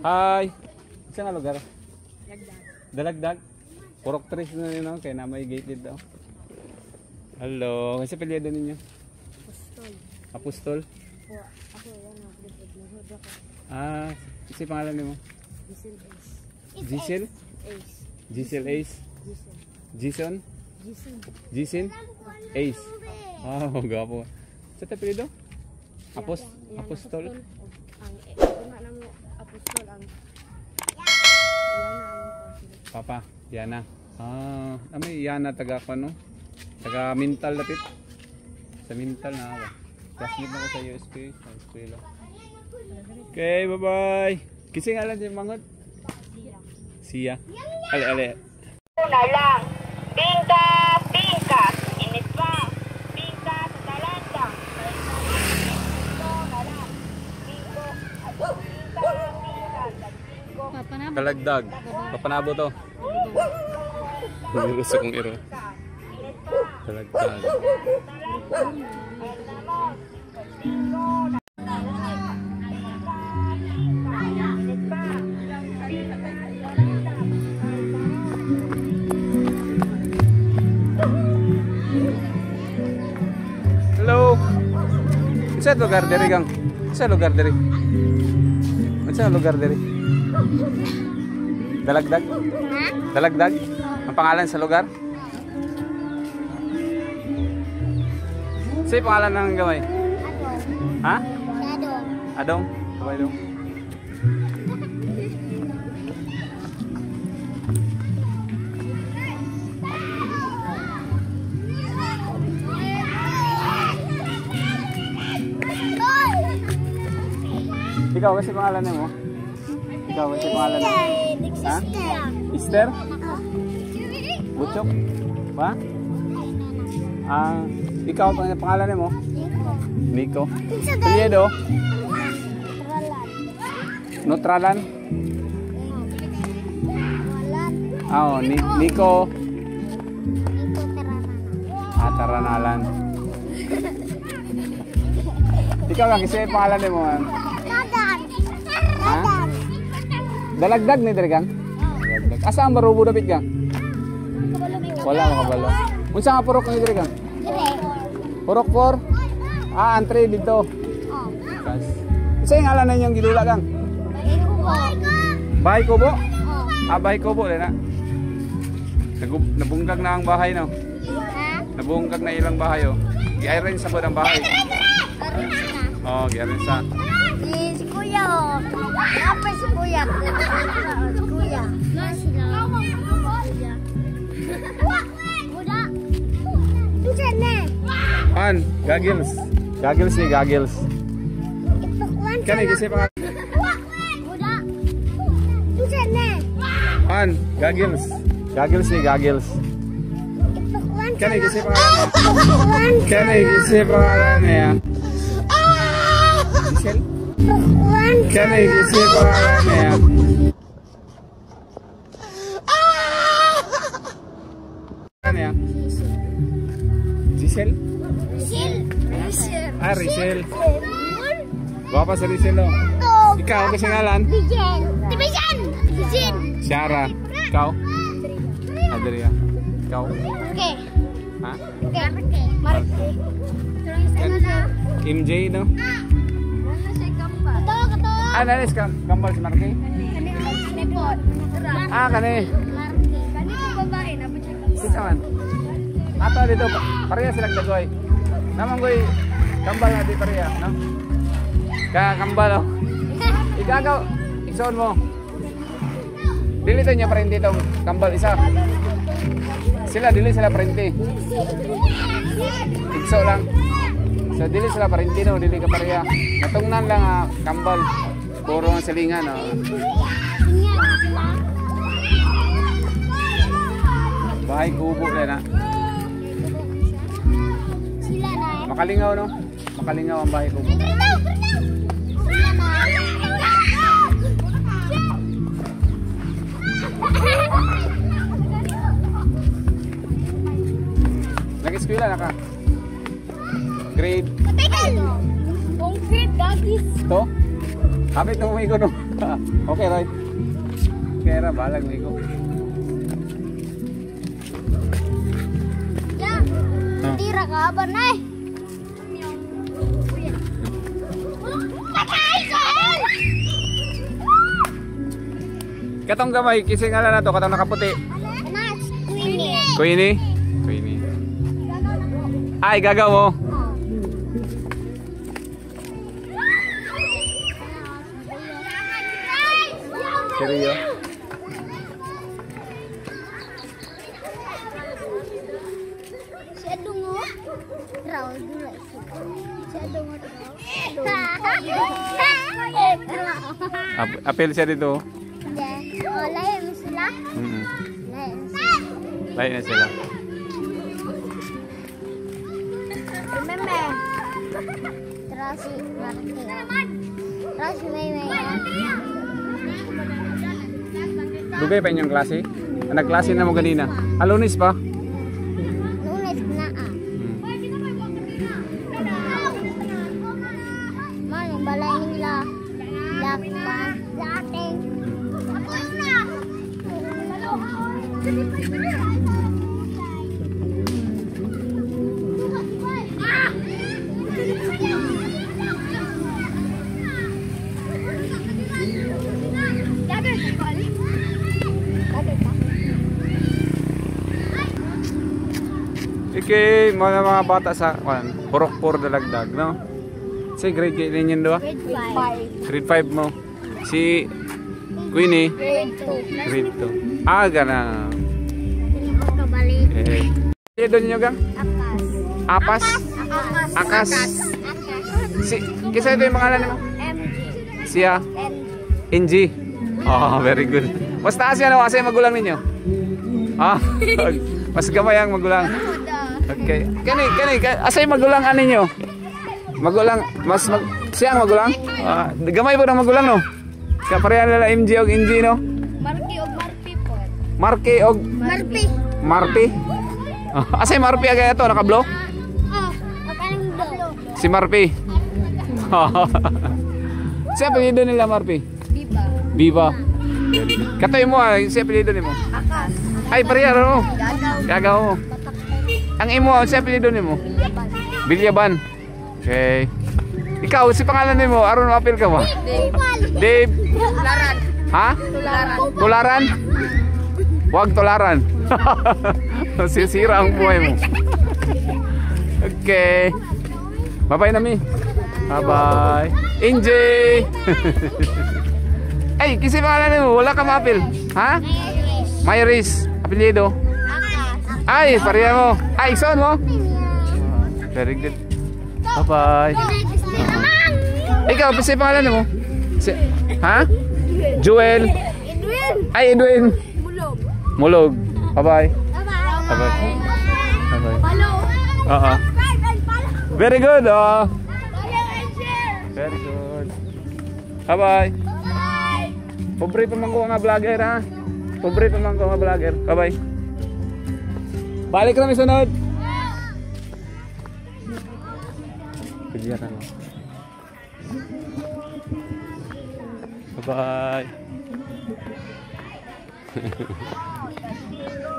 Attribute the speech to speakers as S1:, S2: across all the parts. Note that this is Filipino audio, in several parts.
S1: Hi. Saan nga lugar?
S2: Dagdag.
S1: Dalagdag. Purok tres na yun, no? Kaya na may gated daw. Hello. Kasi pilihan ninyo?
S2: Apostol.
S1: Apostol?
S2: Po, ako yan ang pinagluhod ako.
S1: Ah, kasi pangalan mo?
S2: Giselle Ace.
S1: Giselle?
S2: Ace.
S1: Giselle Ace?
S2: Giselle.
S1: Jason?
S2: Giselle.
S1: Jisin? Ace. Oh, gapo. Sa tapilido? Apostol?
S2: Ang una na mo apostol ang Yana ang
S1: Papa, Yana. Ah, may Yana taga pa no? Taga mental lapit. Sa mental na ako. Classmate na ko sa USP. Sa eskwela. Okay, bye-bye. Kising alam si Mangot? Siya. Ale.
S3: Una lang. Pingka, pingka. Init pa. Pingka sa talanda. Pingko na lang. Pingko. Pingka, pingka.
S1: Kalagdag. Papanabo to. Hindi gusto kong iro. Kalagdag. Hello. Sa lugar diri gang? Sa lugar diri? Sa lugar diri? Dalagdag? Dalagdag? Ang pangalan sa lugar? Sa pangalan ng gamay? Ha? Adong. Kamay dong. Ikaw kasi pangalan mo? Ikaw kasi pangalan mo? Ha? Esther? Butchok? Ba? Ah, ikaw pangalan mo? Nico. Priedo? Nutralan? Ah, oh, Nico. Ah, Taranalan. Ikaw lang kasi pangalan mo. Ha? Dalagdag ni diri kang? Dalagdag. Asa ang barubo dapit kang? Wala makabalo. Unsa nga purok ni diri kang? Purok 4. Ah, antre dito. Kas. Isa yung ngalan ninyong gidula kang? Bahay Kubo? Ah, Bahay Kubo na. Nabungkag na ang bahay no. Nabungkag na ilang bahay oh. Gi-iron sa ang bahay. Oh, gi-iron sa.
S2: Si Kuya oh. Apa si Kuya? Si Kuya.
S1: An, Gagils. Gagils ni Gagils. Kan kasi pangalan. An, Gagils. Gagils ni Gagils. Kan kasi pangalan. Kan kasi pangalan niya. Giselle? Kan kasi pangalan niya. Kan ya? Giselle? Ah, Rizal. Guwapa sa Rizal oh. Ikaw, kasi ngalan?
S2: Division!
S1: Shara. Ikaw? Adria. Ikaw?
S2: Okay.
S1: Ha?
S2: Okay. Marke.
S1: MJ no?
S2: Kato.
S1: Ah, nalis ka. Kambal si Marque? Ah, kani.
S2: Kani ko babae na pa siya.
S1: Sisa man. Ato dito, pareha silang dagoy. Naman ko'y kambal na di pareha, no? Kaya kambal oh. Igagaw, isuon mo. Dili to niya parente itong kambal isa. Dili sila parente. Ikso lang. So dili sila parente no, dili ka pareha. Natungnan lang kambal. Puro ang silingan oh. Bahay Kubo na. Makalingaw no? Makalingaw ang Bahay Kubo. Nag-eskwela na ka? Grade?
S2: Kung grade, gagis.
S1: Ito? Kapit na umay ko no? Okay, Roy. Kaya balag ligo.
S2: Ya, tira ka ba na eh?
S1: Katong gamay, kising ala na to, katong nakaputi.
S2: Anak, Queenie.
S1: Queenie? Queenie. Ay, gagaw mo. Seryo?
S2: Si Adungo. Raw, dula ito. Si Adungo.
S1: Apel siya dito.
S2: Oh, layan mo sila. Layan mo sila.
S1: Lain na sila.
S2: Remember. Terasi Marti. Terasi Maymay.
S1: Dugay pa inyong klase? Nagklase na mo ganina. Lunes pa?
S2: Lunes na ah. Mano, balay nila. Lakpan. Lating.
S1: Iki, mga bata sa purok-pur dalagdag, no? Si grade kayo ninyo doon?
S2: Grade 5.
S1: Grade 5 mo. Si Queenie?
S2: Grade 2.
S1: Grade 2. Ah, gana.
S2: Hindi ko kabalik.
S1: Eh. Doon nyo gang?
S2: Akas.
S1: Apas?
S2: Akas.
S1: Akas? Si, kisa ito yung pangalan mo?
S2: MG.
S1: Siya?
S2: NG.
S1: NG. Oh, very good. Mas taas yan, kasi magulang ninyo? Ah, mas gamay ang magulang. Okay. Kani, asay magulang ani nyo? Magulang, siya ang magulang? Gamay po ng magulang, no? Kaparehan nila MG og NG, no?
S2: Marky og Marpi po.
S1: Marky og
S2: Marpi.
S1: Marpi? Asay Marpi agay ito, nakablo?
S2: Oh, makanang do.
S1: Si Marpi. Siya apelido nila Marpi?
S2: Biba.
S1: Viva. Katoy mo siya apelido nimo?
S2: Akas.
S1: Ay, pareha ro.
S2: Gagaw.
S1: Gagaw mo. Ang imo, siya apelido nimo?
S2: Bilyaban.
S1: Bilyaban. Okay. Ikaw, si pangalan nimo, aron apel ka ba? Dave.
S2: Tularan.
S1: Ha?
S2: Tularan.
S1: Tularan? Huwag tularan. Sisira ang buhay mo. Okay. Bye-bye na mi. Bye-bye. Injay. Ay, kasi pangalan mo, wala ka ma-apel. Ha? Mayris. Apelyido.
S2: Akas.
S1: Ay, pareha mo. Ay, son mo. Very good. Bye-bye. Ikaw, kasi pangalan mo? Ha? Joel.
S2: Edwin.
S1: Ay, Edwin.
S2: Mulog.
S1: Mulog. Bye-bye.
S2: Bye-bye.
S1: Bye-bye. Bye-bye.
S2: Follow.
S1: Oo. Very good. Oh.
S2: Follow and share.
S1: Very good. Bye-bye.
S2: Bye.
S1: Pobre pa man ko nga vlogger, ha? Pobre pa man ko nga vlogger. Bye-bye. Balik kami sunod. Kejar ako. Bye-bye.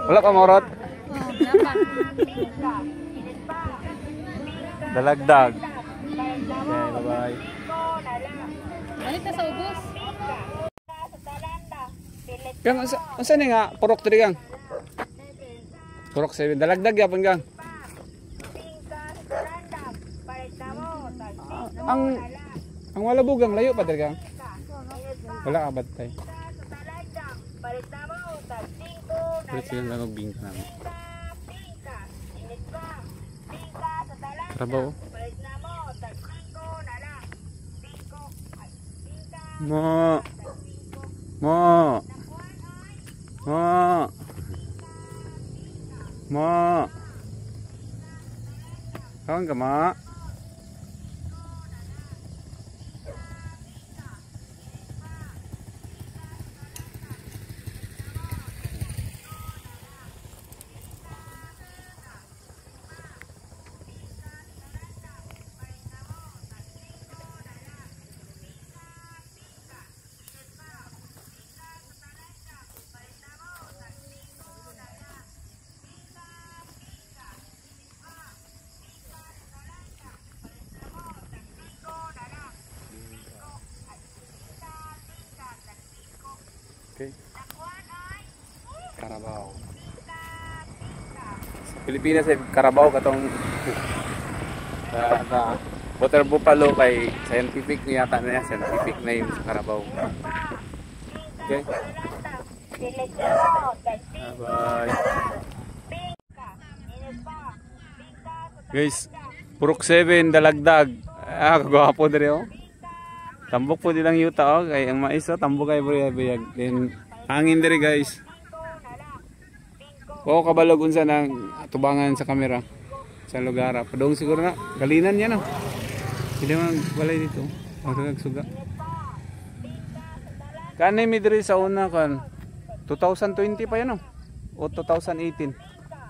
S1: Wala ka morot? Dalagdag. Okay, bye-bye.
S2: Balik na sa ubos.
S1: Kang, unsa ni nga? Purok 3 gang? Purok 7. Dalagdag yapon gang? Ang walabugang layo pa diri gang? Wala ka batay. Pero sila lang og bingka namin. Trabaho. Mo. Mo. Mo. Mo. Kawan ka ma? Okay. Carabao. Sa Pilipinas ay Carabao katong water buffalo kay scientific yata na yan, scientific name sa Carabao. Okay. Bye. Guys, Purok 7 dalagdag. Kagwapo diri oh. Tambok po dilang yuta oh, kay ang mais oh, tambok kay buyag. Then hangin diri guys. O kabalog unsa nang tubangan sa kamera sa lugar. Padong siguro na galinan yan oh. Hindi man balay dito. O nagsuga. Kanay mi diri sa una kan 2020 pa yan oh. O 2018.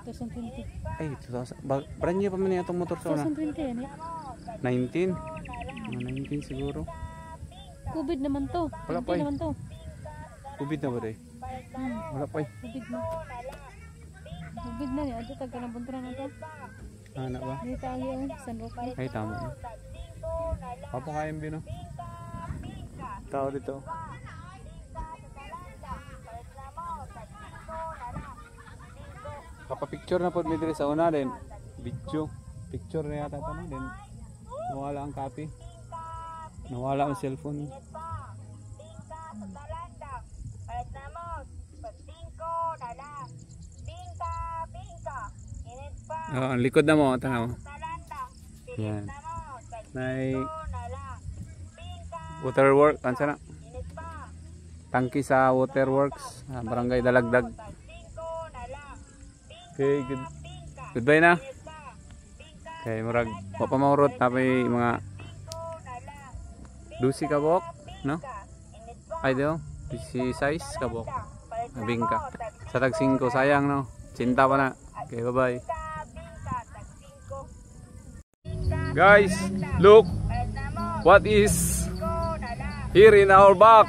S2: 2020.
S1: Ay, 2000. Brand new pa man itong motor sa una.
S2: 2020 yan eh.
S1: 19. 19 siguro.
S2: COVID naman to.
S1: Wala pa eh.
S2: Naman to.
S1: COVID na ba rin? Wala pa eh.
S2: COVID na. COVID na niya. Ito taga ng buntura na to.
S1: Anak ba?
S2: Dito tayo yung San Roque.
S1: Ay, tama na. Papakain bin, no? Tao dito. Kapapicture na po may diri sa una din. Video. Picture na yata ito na din. Nawala ang copy. Nawala ang cellphone. Oh, ang likod na mo, tanga mo. Yan. Nay waterworks, ano sana? Tangki sa waterworks, barangay Dalagdag. Okay, goodbye na. Okay, murag papamawrot na may mga 12 kabok, no? Ay do, 16 kabok. Bingka. Sa tag 5 sayang no. Cinta pa na. Okay, bye-bye. Guys, look what is here in our back.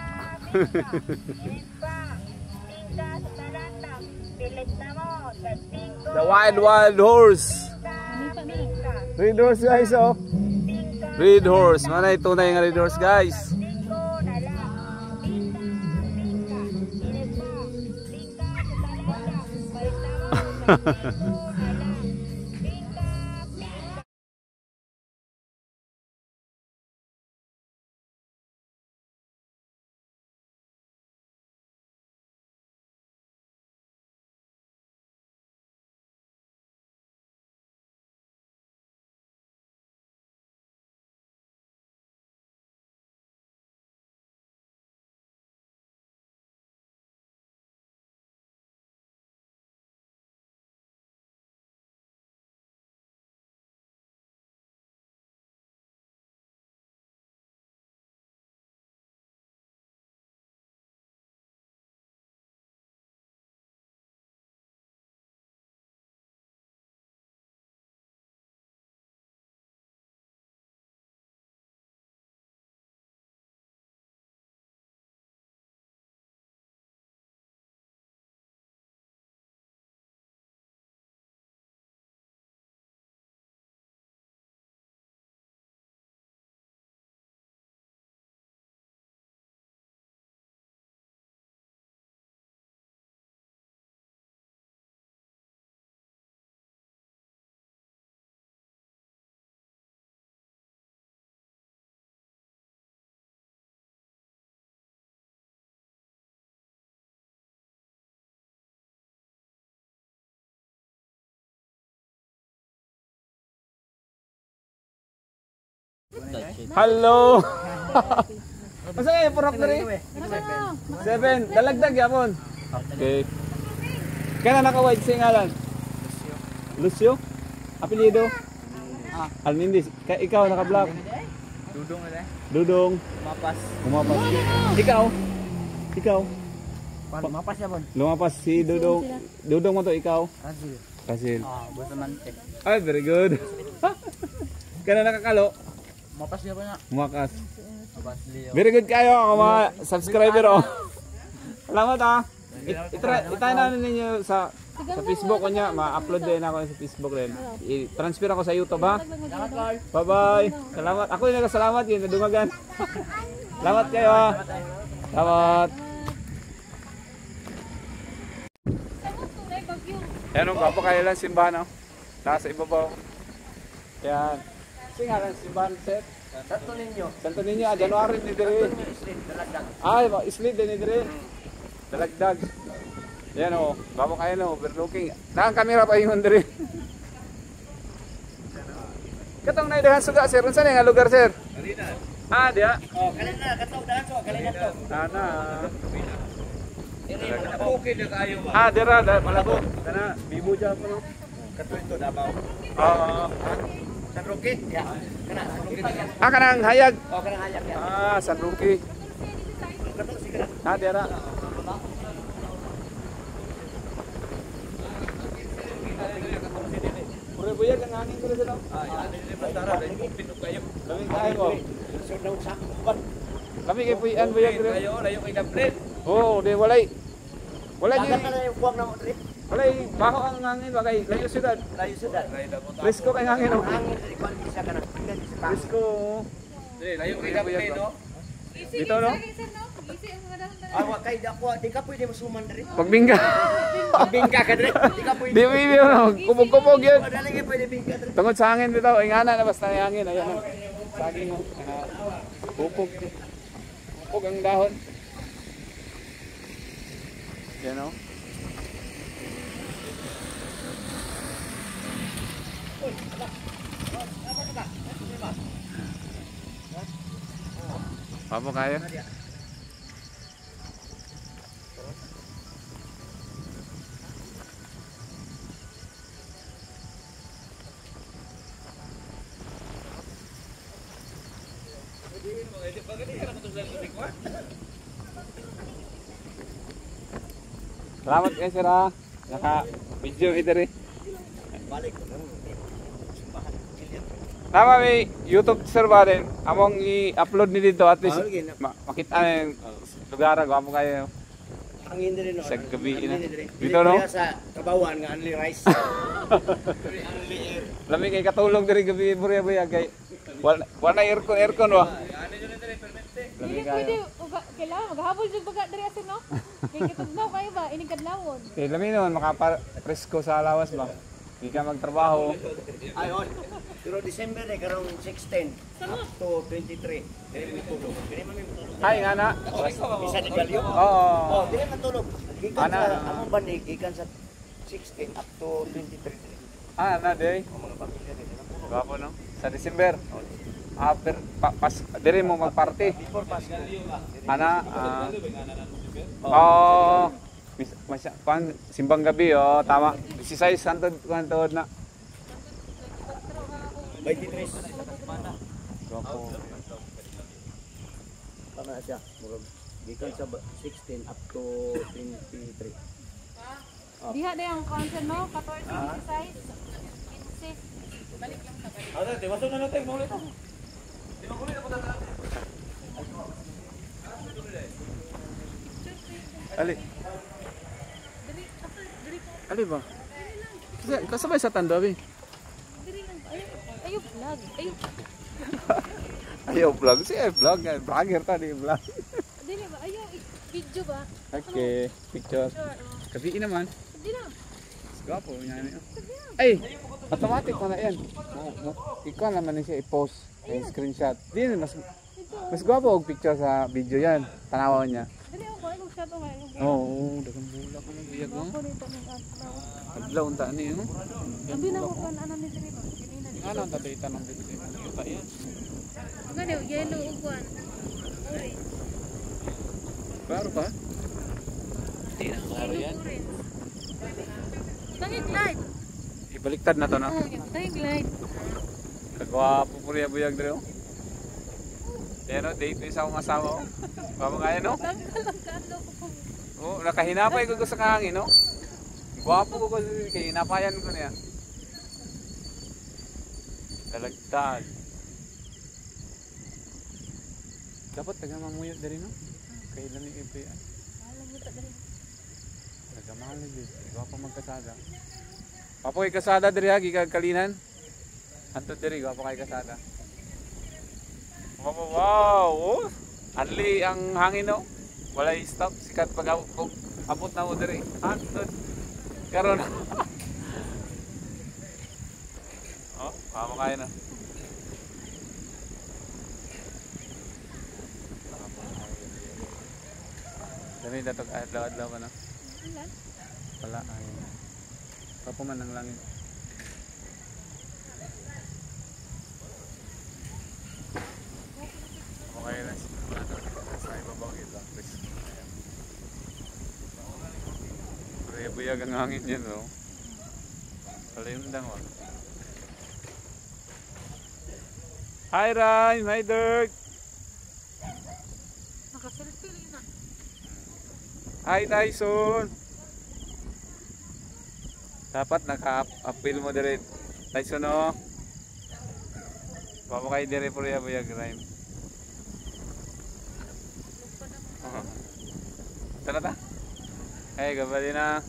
S1: The wild horse. Red horse guys oh. Red horse. Mana ito na yung red horse guys. Hello. Masa kayo purok na rin? 7. Dalagdag yapon. Okay. Kaya na naka-white sa ngalan? Lucio. Apelyido? Almindis. Kaya ikaw naka-black?
S4: Dudong na
S1: Dudong. Kumapas. Ikaw?
S4: Mapas ya bon.
S1: Lumapas si Dudong. Dudong mo to ikaw? Kasil.
S4: Buat teman
S1: Ay, very good. Kaya na nakakalo?
S4: mapas ya banyak.
S1: Makas.
S4: Mapas Leo.
S1: Very good kayo mga subscriber oh. Salamat ah. Itry na ninyo sa Facebook ko niya, ma-upload din ako sa Facebook rin. I-transfer ako sa YouTube ha. Bye-bye. Salamat. Ako yung nagkasalamat yun, nadungagan. Salamat kayo ha. Salamat. Ayan o, gwapo kayo lang simbahan o. Nasa ibabaw. Yan. Kasi nga lang simbahan set.
S4: Santo ninyo.
S1: Santo Niño, January ni Dere. Ay, islit din ni Dere. Dalagdag. Yan o, gwapo kayo lang, overlooking. Nakakamera pa yun Dere. Katong naidahan suga sir, unsa nga lugar sir? Kalina. Ah, dia.
S4: Oh, kalina katong daan so, kalina to.
S1: Ana.
S4: Okay na kayo ba?
S1: Ah, dira malabo. Kana bibo ja pa no.
S4: Kato ito Davao.
S1: Oo.
S4: San Roque. Ya. Kana San Roque.
S1: Ah, kanang hayag.
S4: Oh, kanang hayag ya.
S1: Ah, San Roque.
S4: Kato sige.
S1: Ah, dira. Pure buyag ang hangin ko dito.
S4: Ah, yan din bastara dai pinog kayo.
S1: Lamig kayo mo.
S4: So daw sa kuan.
S1: Lamig kay puyan buyag dire.
S4: Kayo layo kay Dablet.
S1: Oh, di walay. Walay
S4: Dagat
S1: di.
S4: na yung kuwang na mo diri.
S1: Walay baho ang hangin ba kay layo siyudad.
S4: Layo sudan.
S1: Presko kay hangin oh.
S4: Hangin diri kuan isa kana.
S1: Presko.
S4: Diri layo kay Dablet no.
S1: Dito no.
S4: Ah, wa kay dako, di ka pwede masuman diri.
S1: Pagbingga.
S4: Bingka ka diri. Di ka pwede.
S1: Di pwede no. Kubog-kubog yun.
S4: Oh, dali kay pwede bingka diri.
S1: Tungod sa hangin dito, ingana na basta yung hangin. Ayan o. Saging o. Upog. Upog ang dahon. Yan o. Papo kayo? Salamat kayo sir ha. Naka-video kita rin.
S4: Balik.
S1: Tama may YouTube sir ba rin? Among i-upload ni dito at least makita na yung lugar. Gwapo kayo.
S4: Hangin diri no.
S1: Sa gabi na.
S4: Dito
S1: Dito no?
S4: sa Kabawan nga only rice. Only air.
S1: Lamig kay katulog diri gabi burya-burya kay wala aircon wa.
S5: Hindi pwede, kailangan maghabol yung baga dari asin, no? Kaya kitugnaw kayo ba, ining kadlawon.
S1: Kay lamin naman makapresko sa lawas ba. Di ka magtrabaho.
S4: Ayon. Pero December eh karong 16 up to 23. Dili mi tulog. Dili man mi tulog.
S1: Ay nga na.
S4: Bisa di galyo.
S1: Oo.
S4: Oh, dili man tulog. Gikan
S1: Ana.
S4: sa among bandi gikan sa 16 up to 23.
S1: Ah, na day.
S4: Ang mga pamilya dili na tulog.
S1: Gwapo no. Sa December. After pas diri mo magparty.
S4: Before Pasko.
S1: Ana oh masya kan simbang gabi oh tama 16 santod kanto na
S4: 23.
S1: Gwapo.
S4: Tama na siya. Murag gikan sa 16 up to 23.
S5: Diha na yung concert, no? 14, 16, 15. Balik lang sa balik.
S4: Ano, tiwaso na natin mo ulit.
S1: Ali. Ali ba? Kasabay sa tanda bi.
S5: Diri lang. Ayaw vlog.
S1: Ayaw vlog siya vlog vlogger ta di vlog.
S5: Dili ba? Ayaw video ba?
S1: Okay, picture.
S5: Sure.
S1: Kabi naman.
S5: Di na.
S1: Gwapo niya ni. Ay, automatic na yan. Ikaw naman siya i-post, i-screenshot. Di mas gwapo og picture sa video yan. Tanawan niya.
S5: Dili ako ay shot ko ngayon.
S1: Oo, dagang bulak mo ng biyag mo.
S5: Ako nito ng adlaw.
S1: Adlaw unta ni no.
S5: Abi na ko kan ana ni diri ba? Kanina di.
S1: Ano ang tatay tanong dito sa kita yan?
S5: Ngani yellow ug kuan. Orange.
S1: Klaro ba? Hindi na klaro yan.
S5: Orange. Tangig light.
S1: Ibaliktad na to na.
S5: Tangig light.
S1: Kagwapo po rin buyag dito. Yan o, date mo sa akong asawa ko. Baba kaya no?
S5: Tangkalo ko.
S1: Oo, nakahinapay ko sa kahangin no? Gwapo ko kay hinapayan ko niya. Dalagtag. Dapat taga mamuyot dari no? Kay lamig ito yan.
S5: Alam mo ta diri.
S1: Taga mahalig yun. Gwapo magkasada. Gwapo kay kasada dari ha, gigag kalinan. Antod dari, gwapo kay kasada. Wow, wow! Oh. Anli ang hangin no? Walay stop, sikat pag abot na mo dari. Antod. Karon. Oh, kamakain na. Dami datok adlaw-adlaw ka na.
S5: Ilan?
S1: Wala ay. Papuman ng langit. Okay na sa ibabaw ito. Buyag ang hangin yan, no? Kalimdang, wag. Hi, Ryan! Hi, Dirk!
S5: Nakaselfie rin na.
S1: Hi, Tyson! Dapat naka-upfill mo dire. Tyson, no? Baba kayo dire po rin buyag, Ryan. Tara ta? Hey, gabali na.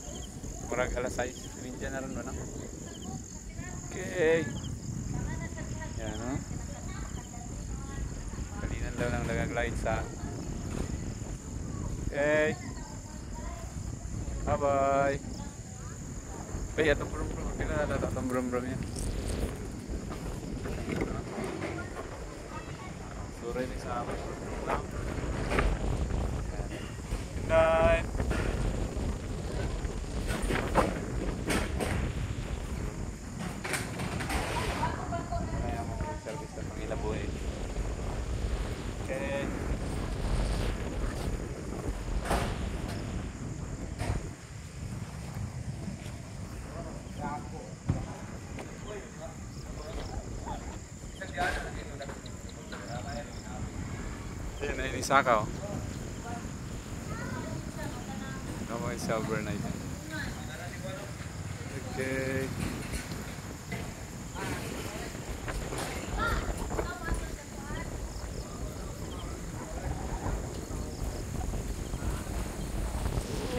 S1: Murag alas 6. Minsan na rin ba na? Okay. Yan, no? Kalinan daw ng nag-glide sa. Okay. Bye-bye. Ay, itong brum-brum. Tingnan natin itong brum-brum yan. Suray ni sa amin. Good night. Kaya mo service sa Pangilaboy. Okay. Ayan na yung isaka, oh. Ito yung silver na ito. Okay.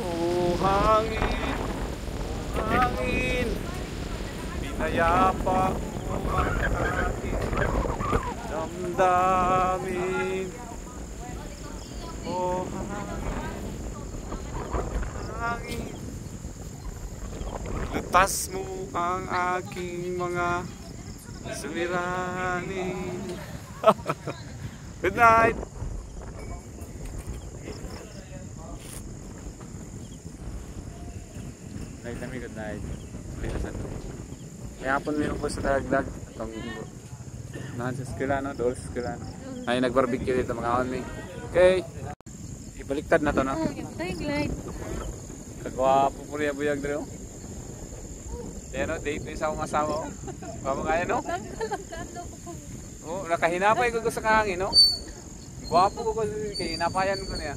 S1: Oh, hangin! Hangin! Pinayapa mo ang aking damdamin. Oh, hangin, lutas mo ang aking mga suliranin. Good night! Night kami, good night. Kaya hapon meron po sa Taragdag. Itong nahan sa Skilano, doon sa Skilano. Ay, nag-barbecue dito mga kami. Okay. Ibaliktad na to, no?
S5: Oh, yung glide.
S1: Kagwapo po rin buyag dito. Yan, no? Date na isa akong asawa, oh. Baba kaya, no? Oh, nakahinapay ko sa kahangin, no? Gwapo ko kaya hinapayan ko niya.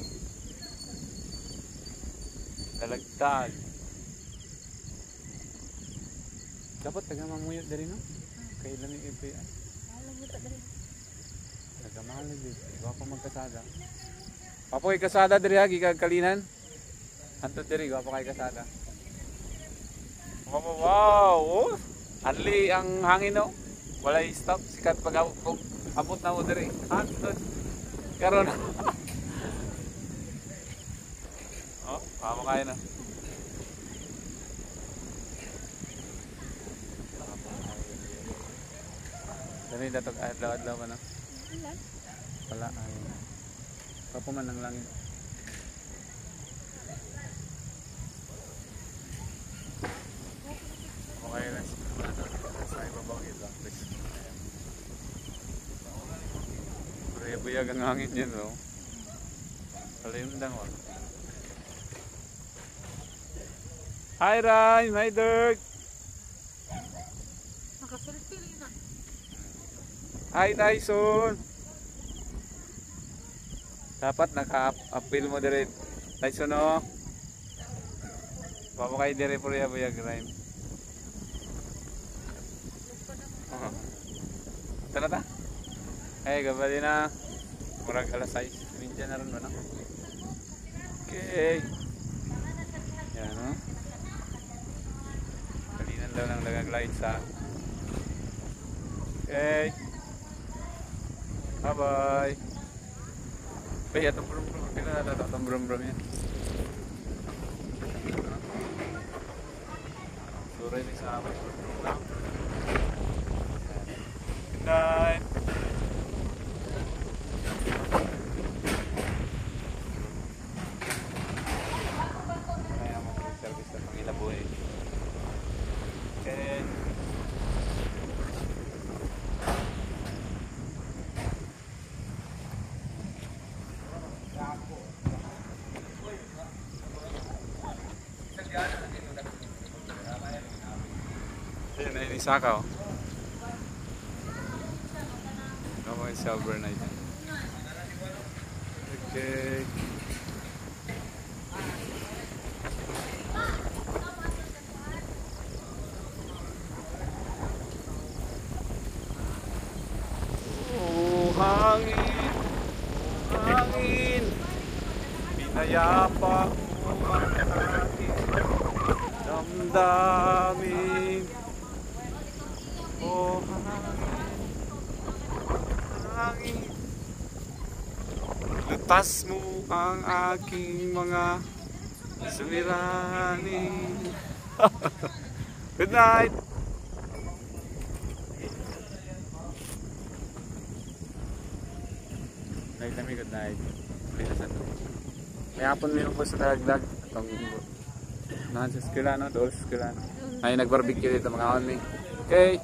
S1: Talagtag. Dapat taga-mamuyot dari, no? Kaya lang yung ipi. Taga-mahalag dito. Gwapo magkasada. Papoy kasada diri ha, gikagkalinan. Hantod diri, gwapo kay kasada. Wow, wow, oh. Anli ang hangin, no? Walay stop, sikat pag abot na mo diri. Hantod. Karon. Oh, pamo kaya na. Dami datok adlaw-adlaw ka na.
S5: Ilan?
S1: Wala ay. Papuman ng langit. Okay na. Sa ibabaw ito. Buyag ang hangin yan, no? Kalimdang, wag. Hi, Ryan! Hi, Dirk!
S5: Nakaselfie rin na.
S1: Hi, Tyson! Dapat naka-upfill mo dire. Tyson, no? Baba kayo dire po rin buyag, Ryan. Tara ta? Hey, gabali na. Murag alas 6. Minsan na rin ba na? Okay. Yan, no? Kalinan daw ng nag-glide sa. Okay. Bye-bye. Ay, itong brum-brum. Tingnan natin itong brum-brum yan. Suray ni sa amin. Sakaw. Ako yung silver night. Okay. Oh, hangin, hangin, pinayapa mo ang aking damdamin. Oh, hangin, lutas mo ang aking mga suliranin. Good night! Night kami, good night. May hapon meron po sa Dagdag. Itong nahan sa Skilano, doon sa Skilano. Ay, nag-barbecue dito mga kami. Okay.